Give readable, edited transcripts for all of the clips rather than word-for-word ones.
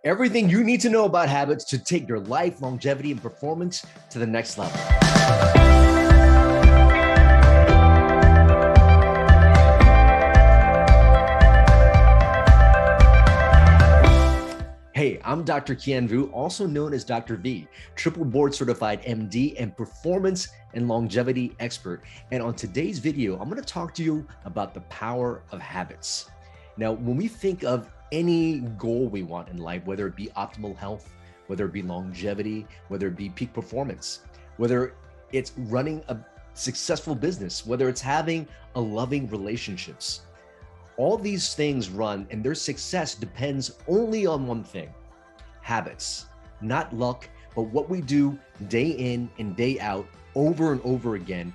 Everything you need to know about habits to take your life, longevity, and performance to the next level. Hey, I'm Dr. Kien Vuu, also known as Dr. V, triple board certified MD and performance and longevity expert. And on today's video, I'm going to talk to you about the power of habits. Now, when we think of any goal we want in life, whether it be optimal health, whether it be longevity, whether it be peak performance, whether it's running a successful business, whether it's having a loving relationships, all these things run and their success depends only on one thing: habits. Not luck, but what we do day in and day out, over and over again,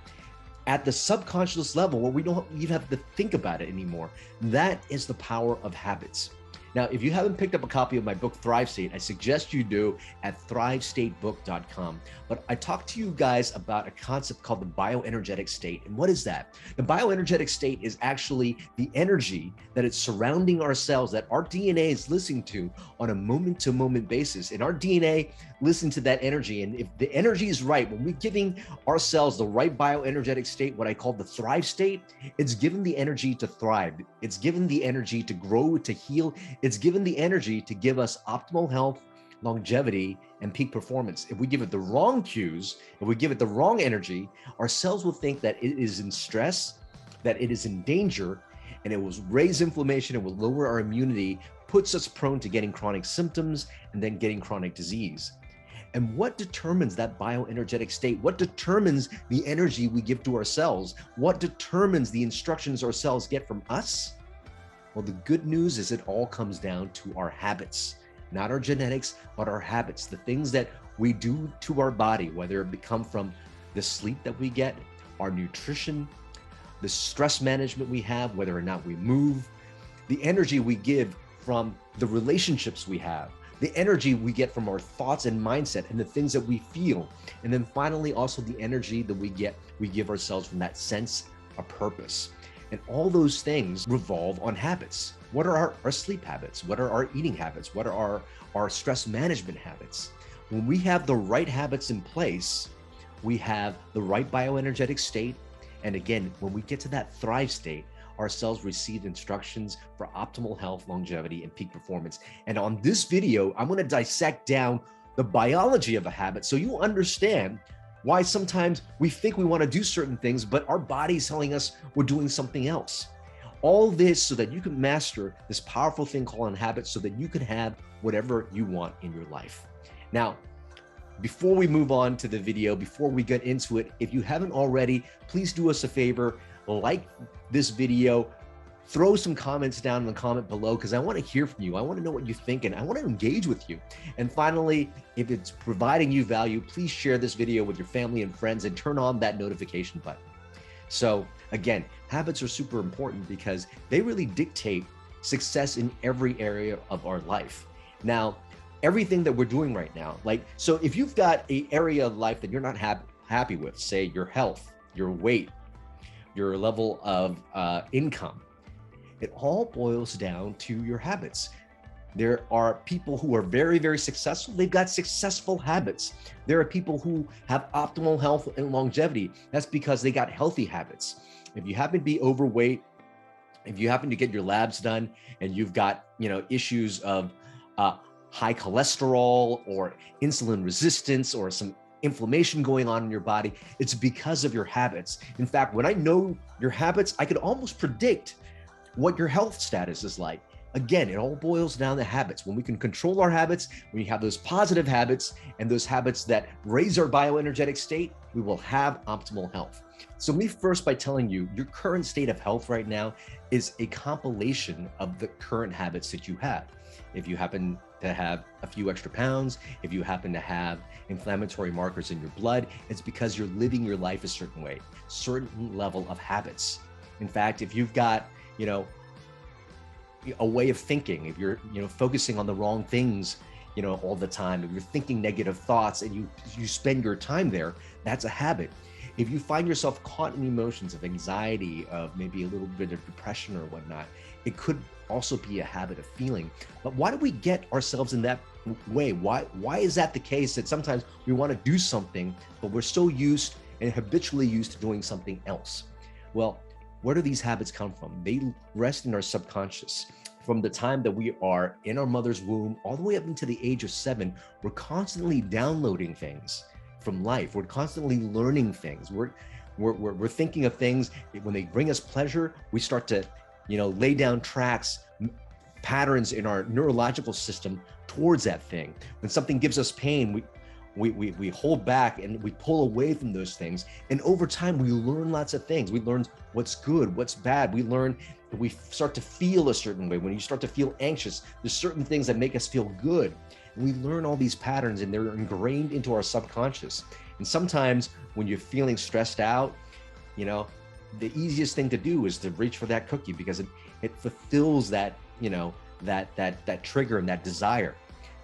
at the subconscious level where we don't even have to think about it anymore. That is the power of habits. Now, if you haven't picked up a copy of my book, Thrive State, I suggest you do at thrivestatebook.com. But I talked to you guys about a concept called the bioenergetic state. And what is that? The bioenergetic state is actually the energy that is surrounding our cells, that our DNA is listening to on a moment-to-moment basis. And our DNA listens to that energy. And if the energy is right, when we're giving our cells the right bioenergetic state, what I call the Thrive state, it's given the energy to thrive. It's given the energy to grow, to heal. It's given the energy to give us optimal health, longevity, and peak performance. If we give it the wrong cues, if we give it the wrong energy, our cells will think that it is in stress, that it is in danger, and it will raise inflammation, it will lower our immunity, puts us prone to getting chronic symptoms and then getting chronic disease. And what determines that bioenergetic state? What determines the energy we give to our cells? What determines the instructions our cells get from us? Well, the good news is it all comes down to our habits, not our genetics, but our habits, the things that we do to our body, whether it come from the sleep that we get, our nutrition, the stress management we have, whether or not we move, the energy we give from the relationships we have, the energy we get from our thoughts and mindset and the things that we feel. And then finally, also the energy that we give ourselves from that sense of purpose. And all those things revolve on habits. What are our sleep habits? What are our eating habits? What are our stress management habits? When we have the right habits in place, we have the right bioenergetic state. And again, when we get to that Thrive state, our cells receive instructions for optimal health, longevity, and peak performance. And on this video, I'm going to dissect down the biology of a habit so you understand why sometimes we think we want to do certain things, but our body's telling us we're doing something else. All this so that you can master this powerful thing called habits so that you can have whatever you want in your life. Now, before we move on to the video, before we get into it, if you haven't already, please do us a favor, like this video, throw some comments down in the comment below because I want to hear from you. I want to know what you think and I want to engage with you. And finally, if it's providing you value, please share this video with your family and friends and turn on that notification button. So again, habits are super important because they really dictate success in every area of our life. Now, everything that we're doing right now, so if you've got an area of life that you're not happy with, say your health, your weight, your level of income, it all boils down to your habits. There are people who are very, very successful. They've got successful habits. There are people who have optimal health and longevity. That's because they got healthy habits. If you happen to be overweight, if you happen to get your labs done and you've got, issues of high cholesterol or insulin resistance or some inflammation going on in your body, it's because of your habits. In fact, when I know your habits, I could almost predict what your health status is like. Again, it all boils down to habits. When we can control our habits, when we have those positive habits and those habits that raise our bioenergetic state, we will have optimal health. So let me first by telling you, your current state of health right now is a compilation of the current habits that you have. If you happen to have a few extra pounds, if you happen to have inflammatory markers in your blood, it's because you're living your life a certain way, certain level of habits. In fact, if you've got, a way of thinking, if you're, focusing on the wrong things, all the time, if you're thinking negative thoughts and you spend your time there, that's a habit. If you find yourself caught in emotions of anxiety, of maybe a little bit of depression or whatnot, it could also be a habit of feeling. But why do we get ourselves in that way? Why is that the case, that sometimes we want to do something, but we're so used and habitually used to doing something else? Well, where do these habits come from? They rest in our subconscious. From the time that we are in our mother's womb all the way up into the age of 7, we're constantly downloading things from life. We're constantly learning things. We're thinking of things. When they bring us pleasure, we start to, lay down tracks, patterns in our neurological system towards that thing. When something gives us pain, we hold back and we pull away from those things. And over time, we learn lots of things. We learn what's good, what's bad. We learn that we start to feel a certain way. When you start to feel anxious, there's certain things that make us feel good. And we learn all these patterns, and they're ingrained into our subconscious. And sometimes when you're feeling stressed out, the easiest thing to do is to reach for that cookie, because it fulfills that, that trigger and that desire.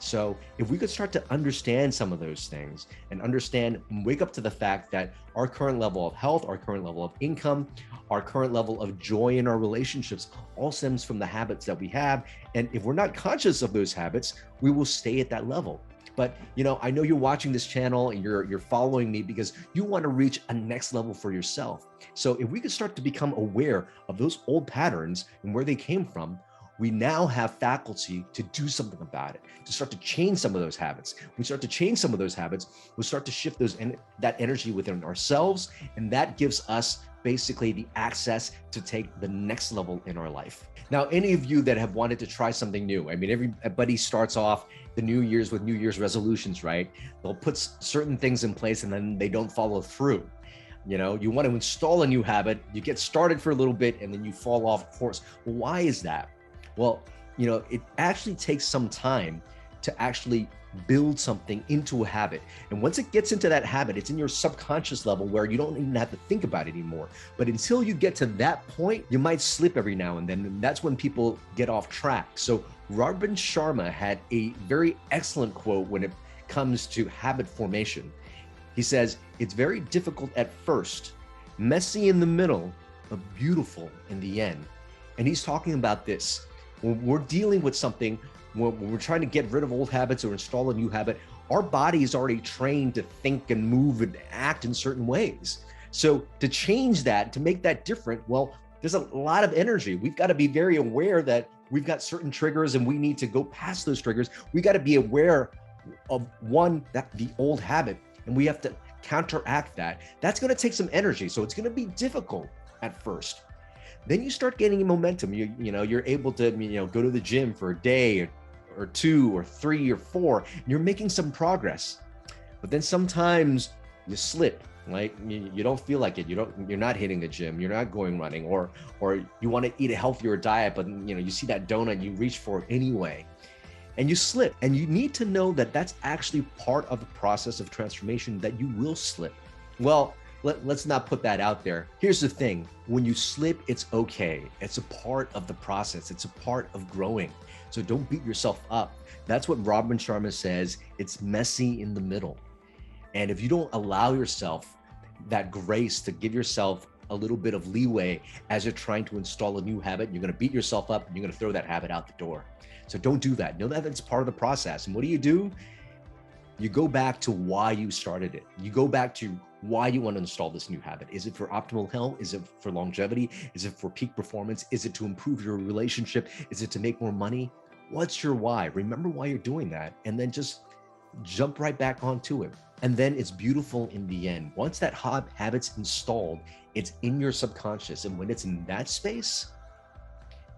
So if we could start to understand some of those things and understand and wake up to the fact that our current level of health, our current level of income, our current level of joy in our relationships all stems from the habits that we have. And if we're not conscious of those habits, we will stay at that level. But, I know you're watching this channel and you're following me because you want to reach a next level for yourself. So if we could start to become aware of those old patterns and where they came from, we now have faculty to do something about it, to start to change some of those habits. When we start to change some of those habits, we'll start to shift that energy within ourselves, and that gives us basically the access to take the next level in our life. Now, any of you that have wanted to try something new, I mean, everybody starts off the New Year's with New Year's resolutions, right? They'll put certain things in place and then they don't follow through. You want to install a new habit, you get started for a little bit, and then you fall off course. Well, why is that? Well, it actually takes some time to actually build something into a habit. And once it gets into that habit, it's in your subconscious level where you don't even have to think about it anymore. But until you get to that point, you might slip every now and then. And that's when people get off track. So Robin Sharma had a very excellent quote when it comes to habit formation. He says, "It's very difficult at first, messy in the middle, but beautiful in the end." And he's talking about this. When we're dealing with something, when we're trying to get rid of old habits or install a new habit, our body is already trained to think and move and act in certain ways. So to change that, to make that different, well, there's a lot of energy. We've got to be very aware that we've got certain triggers and we need to go past those triggers. We got to be aware of the old habit, and we have to counteract that. That's going to take some energy. So it's going to be difficult at first. Then you start getting momentum. You're able to go to the gym for a day or 2 or 3 or 4. You're making some progress, but then sometimes you slip. Like you don't feel like it. You're not hitting the gym. You're not going running, or you want to eat a healthier diet, but you see that donut, you reach for it anyway, and you slip. And you need to know that that's actually part of the process of transformation, that you will slip. Well, let's not put that out there. Here's the thing. When you slip, it's okay. It's a part of the process. It's a part of growing. So don't beat yourself up. That's what Robin Sharma says. It's messy in the middle. And if you don't allow yourself that grace to give yourself a little bit of leeway as you're trying to install a new habit, you're going to beat yourself up and you're going to throw that habit out the door. So don't do that. Know that it's part of the process. And what do? You go back to why you started it. You go back to why you want to install this new habit. Is it for optimal health? Is it for longevity? Is it for peak performance? Is it to improve your relationship? Is it to make more money? What's your why? Remember why you're doing that, and then just jump right back onto it. And then it's beautiful in the end. Once that habit's installed, it's in your subconscious. And when it's in that space,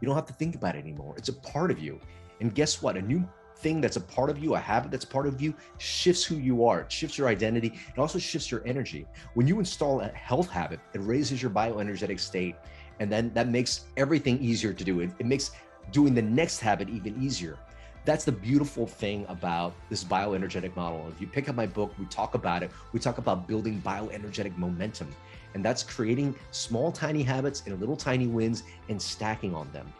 you don't have to think about it anymore. It's a part of you. And guess what? A new thing that's a part of you, a habit that's part of you, shifts who you are. It shifts your identity. It also shifts your energy. When you install a health habit, it raises your bioenergetic state. And then that makes everything easier to do. It makes doing the next habit even easier. That's the beautiful thing about this bioenergetic model. If you pick up my book, we talk about it. We talk about building bioenergetic momentum. And that's creating small, tiny habits and little tiny wins and stacking on them.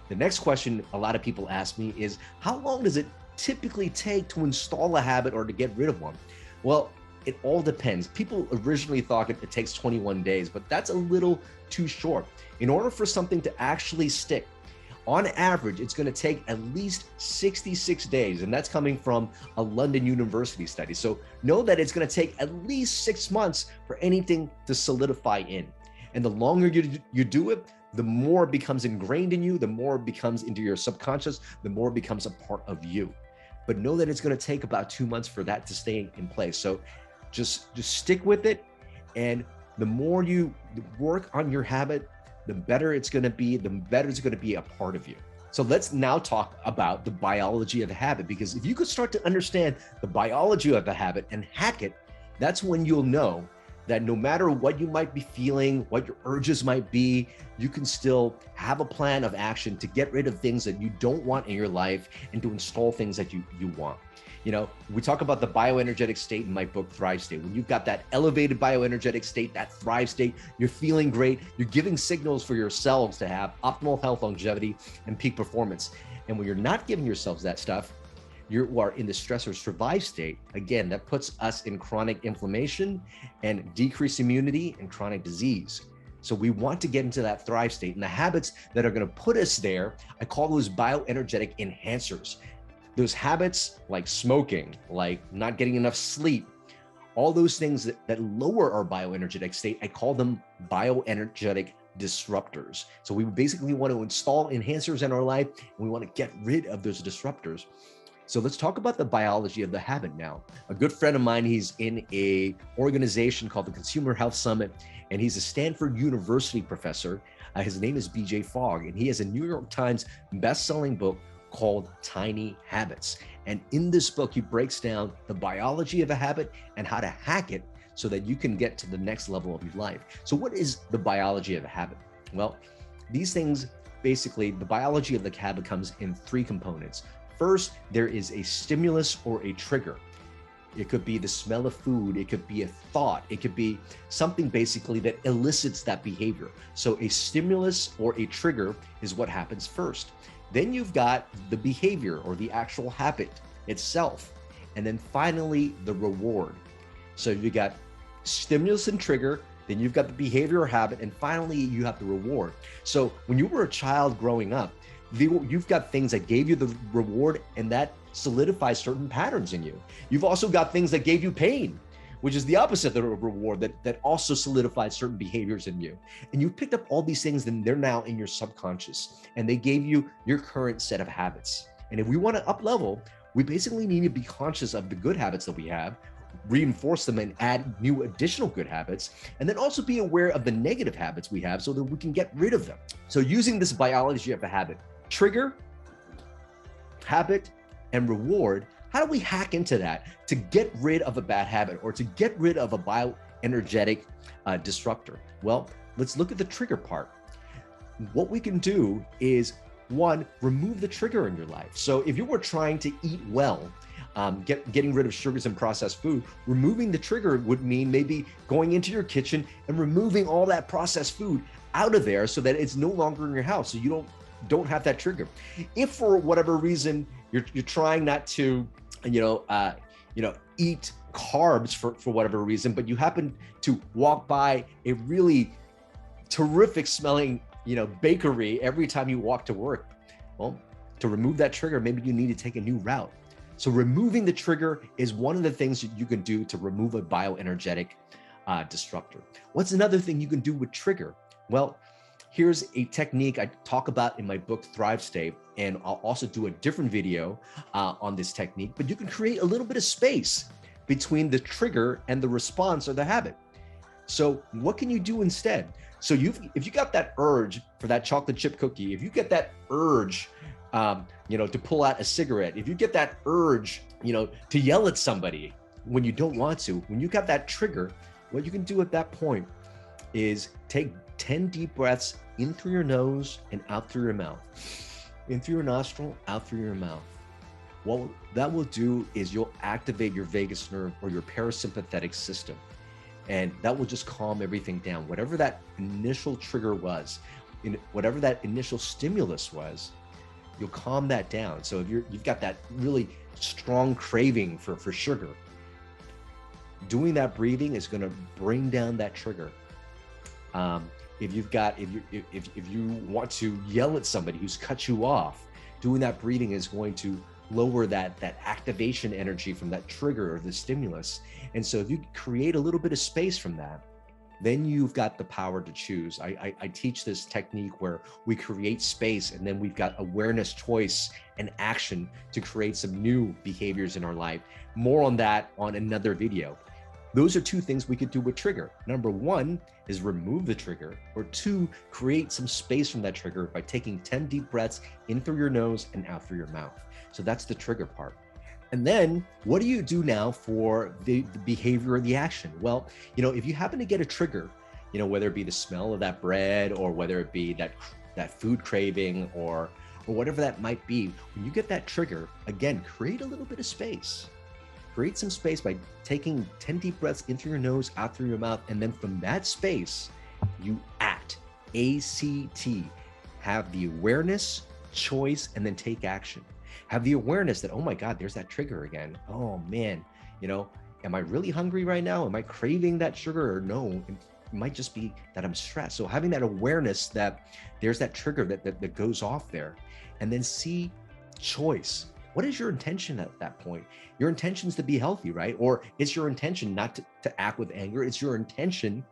The next question a lot of people ask me is, how long does it typically take to install a habit or to get rid of one? Well, it all depends. People originally thought it takes 21 days, but that's a little too short. In order for something to actually stick, On average, it's going to take at least 66 days, and that's coming from a London University study. So know that it's going to take at least 6 months for anything to solidify in. And the longer you do it, the more it becomes ingrained in you, the more it becomes into your subconscious, the more it becomes a part of you. But know that it's going to take about 2 months for that to stay in place. So just stick with it. And the more you work on your habit, the better it's going to be, the better it's going to be a part of you. So let's now talk about the biology of the habit, because if you could start to understand the biology of the habit and hack it, that's when you'll know that no matter what you might be feeling, what your urges might be, you can still have a plan of action to get rid of things that you don't want in your life and to install things that you want. You know, we talk about the bioenergetic state in my book, Thrive State. When you've got that elevated bioenergetic state, that Thrive State, you're feeling great, you're giving signals for yourselves to have optimal health, longevity, and peak performance. And when you're not giving yourselves that stuff, you are in the stress or survive state. Again, that puts us in chronic inflammation and decreased immunity and chronic disease. So we want to get into that Thrive State, and the habits that are going to put us there, I call those bioenergetic enhancers. Those habits like smoking, like not getting enough sleep, all those things that lower our bioenergetic state, I call them bioenergetic disruptors. So we basically want to install enhancers in our life, and we want to get rid of those disruptors. So let's talk about the biology of the habit now. A good friend of mine, he's in a organization called the Consumer Health Summit, and he's a Stanford University professor. His name is BJ Fogg, and he has a New York Times best-selling book called Tiny Habits. And in this book, he breaks down the biology of a habit and how to hack it so that you can get to the next level of your life. So what is the biology of a habit? Well, these things, basically, the biology of the habit comes in 3 components. First, there is a stimulus or a trigger. It could be the smell of food. It could be a thought. It could be something basically that elicits that behavior. So a stimulus or a trigger is what happens first. Then you've got the behavior or the actual habit itself. And then finally, the reward. So you got stimulus and trigger, then you've got the behavior or habit, and finally you have the reward. So when you were a child growing up, you've got things that gave you the reward, and that solidifies certain patterns in you. You've also got things that gave you pain, which is the opposite of the reward, that also solidifies certain behaviors in you. And you picked up all these things, and they're now in your subconscious, and they gave you your current set of habits. And if we want to up level, we basically need to be conscious of the good habits that we have, reinforce them and add new additional good habits, and then also be aware of the negative habits we have so that we can get rid of them. So using this biology of the habit, trigger, habit, and reward, how do we hack into that to get rid of a bad habit or to get rid of a bioenergetic disruptor? Well, let's look at the trigger part. What we can do is, 1, remove the trigger in your life. So if you were trying to eat well, getting rid of sugars and processed food, removing the trigger would mean maybe going into your kitchen and removing all that processed food out of there so that it's no longer in your house, so you don't have that trigger. If for whatever reason you're trying not to eat carbs for whatever reason, but you happen to walk by a really terrific smelling bakery every time you walk to work, well, to remove that trigger, maybe you need to take a new route. So removing the trigger is one of the things that you can do to remove a bioenergetic disruptor. What's another thing you can do with trigger? Well, here's a technique I talk about in my book, Thrive State, and I'll also do a different video on this technique, but you can create a little bit of space between the trigger and the response or the habit. So what can you do instead? So if you got that urge for that chocolate chip cookie, if you get that urge to pull out a cigarette, if you get that urge, to yell at somebody when you don't want to, when you got that trigger, what you can do at that point is take 10 deep breaths in through your nose and out through your mouth. In through your nostril, out through your mouth. What that will do is you'll activate your vagus nerve or your parasympathetic system. And that will just calm everything down. Whatever that initial trigger was, whatever that initial stimulus was, you'll calm that down. So if you've got that really strong craving for sugar, doing that breathing is going to bring down that trigger. if you've got, if you want to yell at somebody who's cut you off, doing that breathing is going to lower that activation energy from that trigger or the stimulus. And so if you create a little bit of space from that, then you've got the power to choose. I teach this technique where we create space, and then we've got awareness, choice, and action to create some new behaviors in our life. More on that on another video. Those are two things we could do with trigger. Number one is remove the trigger, or two, create some space from that trigger by taking 10 deep breaths in through your nose and out through your mouth. So that's the trigger part. And then what do you do now for the behavior or the action? Well, if you happen to get a trigger, whether it be the smell of that bread, or whether it be that food craving, or whatever that might be, when you get that trigger, again, create a little bit of space. Create some space by taking 10 deep breaths in through your nose, out through your mouth, and then from that space, you act. ACT. Have the awareness, choice, and then take action. Have the awareness that, oh my God, there's that trigger again. Oh man, am I really hungry right now? Am I craving that sugar, or no? It might just be that I'm stressed. So having that awareness that there's that trigger that goes off there, and then see choice. What is your intention at that point? Your intention is to be healthy, right? Or it's your intention not to act with anger. It's your intention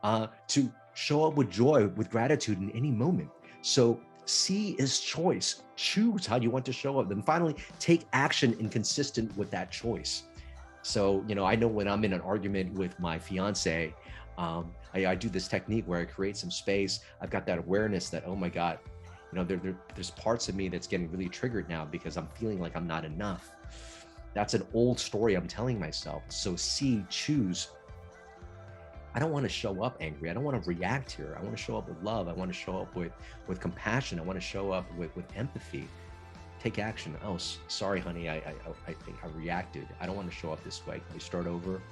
to show up with joy, with gratitude in any moment. So C is choice. Choose how you want to show up. Then finally, take action inconsistent with that choice. So, I know when I'm in an argument with my fiance, I do this technique where I create some space. I've got that awareness that, oh my God, there's parts of me that's getting really triggered now because I'm feeling like I'm not enough. That's an old story I'm telling myself. So C, choose. I don't want to show up angry. I don't want to react here. I want to show up with love. I want to show up with compassion. I want to show up with empathy. Take action. Oh, sorry, honey. I think I reacted. I don't want to show up this way. Can we start over?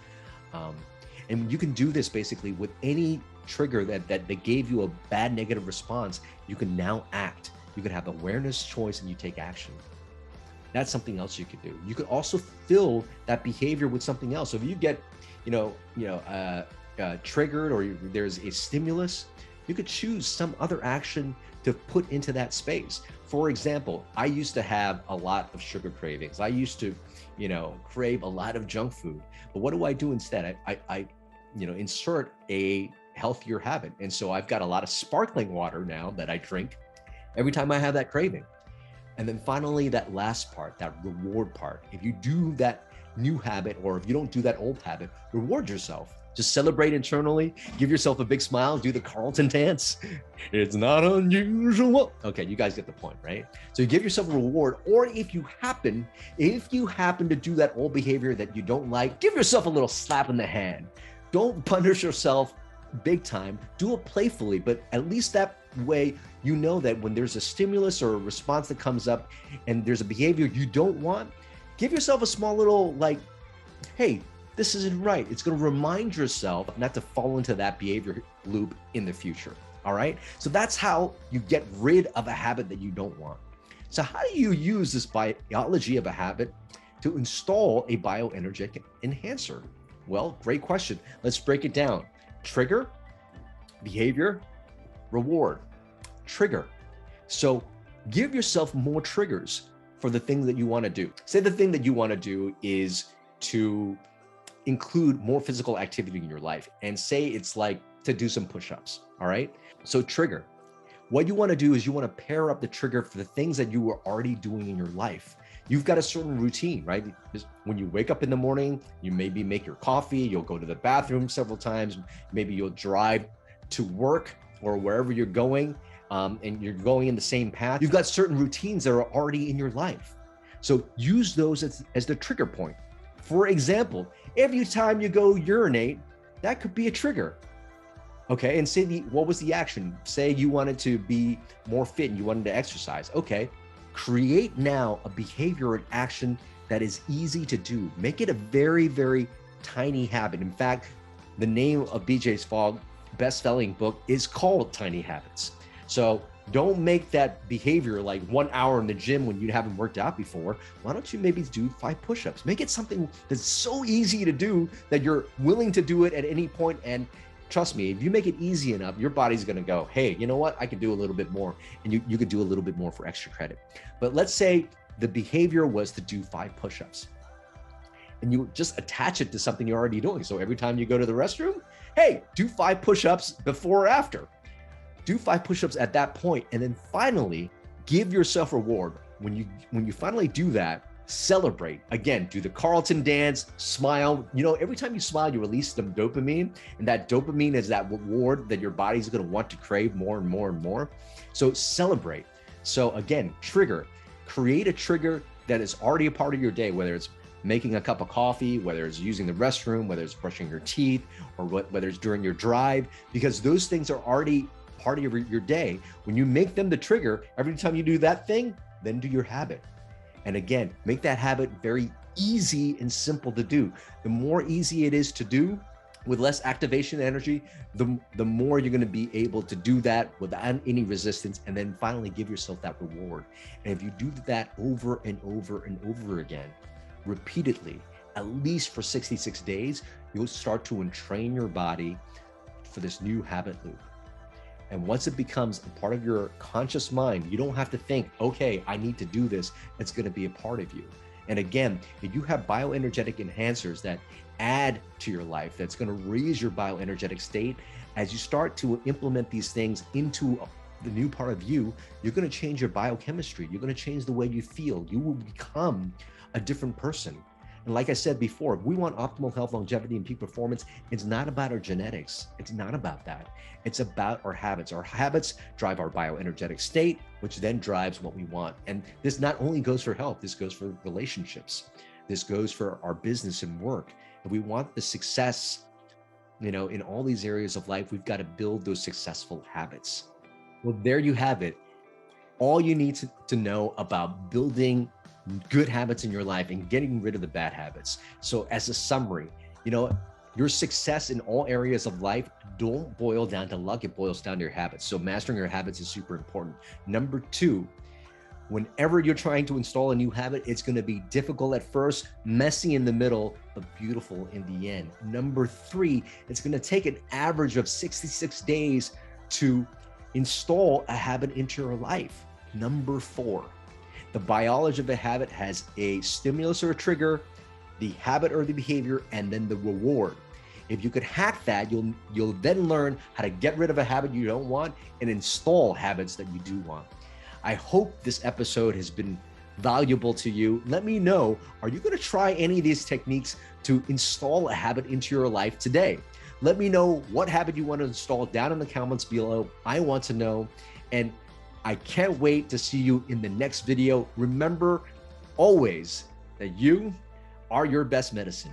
And you can do this basically with any trigger that gave you a bad negative response. You can now act. You can have awareness, choice, and you take action. That's something else you could do. You could also fill that behavior with something else. So if you get, triggered, or there's a stimulus, you could choose some other action to put into that space. For example, I used to have a lot of sugar cravings. I used to, crave a lot of junk food. But what do I do instead? I insert a healthier habit. And so I've got a lot of sparkling water now that I drink every time I have that craving. And then finally, that last part, that reward part. If you do that new habit, or if you don't do that old habit, reward yourself. Just celebrate internally, give yourself a big smile, do the Carlton dance. It's not unusual. Okay, you guys get the point, right? So you give yourself a reward, or if you happen to do that old behavior that you don't like, give yourself a little slap in the hand. Don't punish yourself big time. Do it playfully, but at least that way you know that when there's a stimulus or a response that comes up and there's a behavior you don't want, give yourself a small little hey, this isn't right. It's going to remind yourself not to fall into that behavior loop in the future. All right. So that's how you get rid of a habit that you don't want. So how do you use this biology of a habit to install a bioenergetic enhancer? Well, great question. Let's break it down. Trigger, behavior, reward. Trigger. So give yourself more triggers for the thing that you want to do. Say the thing that you want to do is to include more physical activity in your life, and say it's like to do some push-ups. All right. So trigger. What you want to do is you want to pair up the trigger for the things that you were already doing in your life. You've got a certain routine, right? When you wake up in the morning, you maybe make your coffee, you'll go to the bathroom several times, maybe you'll drive to work or wherever you're going, and you're going in the same path. You've got certain routines that are already in your life. So use those as the trigger point. For example, every time you go urinate, that could be a trigger. Okay, and say what was the action? Say you wanted to be more fit and you wanted to exercise. Okay, create now a behavior and action that is easy to do. Make it a very, very tiny habit. In fact, the name of BJ's Fogg best-selling book is called Tiny Habits. So don't make that behavior like 1 hour in the gym when you haven't worked out before. Why don't you maybe do 5 push-ups? Make it something that's so easy to do that you're willing to do it at any point, and trust me, if you make it easy enough, your body's going to go, hey, you know what? I can do a little bit more. And you could do a little bit more for extra credit. But let's say the behavior was to do 5 push-ups, and you just attach it to something you're already doing. So every time you go to the restroom, hey, do 5 push-ups before or after. Do 5 push-ups at that point, and then finally give yourself a reward. When you finally do that, celebrate. Again, do the Carlton dance, smile. You know, every time you smile, you release some dopamine, and that dopamine is that reward that your body's going to want to crave more and more and more. So celebrate. So again, trigger. Create a trigger that is already a part of your day, whether it's making a cup of coffee, whether it's using the restroom, whether it's brushing your teeth, or whether it's during your drive, because those things are already part of your day. When you make them the trigger, every time you do that thing, then do your habit. And again, make that habit very easy and simple to do. The more easy it is to do with less activation energy, the more you're going to be able to do that without any resistance, and then finally give yourself that reward. And if you do that over and over and over again, repeatedly, at least for 66 days, you'll start to entrain your body for this new habit loop. And once it becomes a part of your conscious mind, you don't have to think, okay, I need to do this. It's going to be a part of you. And again, if you have bioenergetic enhancers that add to your life, that's going to raise your bioenergetic state, as you start to implement these things into the new part of you, you're going to change your biochemistry. You're going to change the way you feel. You will become a different person. And like I said before, if we want optimal health, longevity, and peak performance, it's not about our genetics. It's not about that. It's about our habits. Our habits drive our bioenergetic state, which then drives what we want. And this not only goes for health, this goes for relationships. This goes for our business and work. If we want the success, you know, in all these areas of life, we've got to build those successful habits. Well, there you have it. All you need to know about building good habits in your life and getting rid of the bad habits. So as a summary, you know, your success in all areas of life don't boil down to luck, it boils down to your habits. So mastering your habits is super important. Number 2, whenever you're trying to install a new habit, it's going to be difficult at first, messy in the middle, but beautiful in the end. Number 3, it's going to take an average of 66 days to install a habit into your life. Number 4, the biology of a habit has a stimulus or a trigger, the habit or the behavior, and then the reward. If you could hack that, you'll then learn how to get rid of a habit you don't want and install habits that you do want. I hope this episode has been valuable to you. Let me know, are you going to try any of these techniques to install a habit into your life today? Let me know what habit you want to install down in the comments below. I want to know. And I can't wait to see you in the next video. Remember always that you are your best medicine.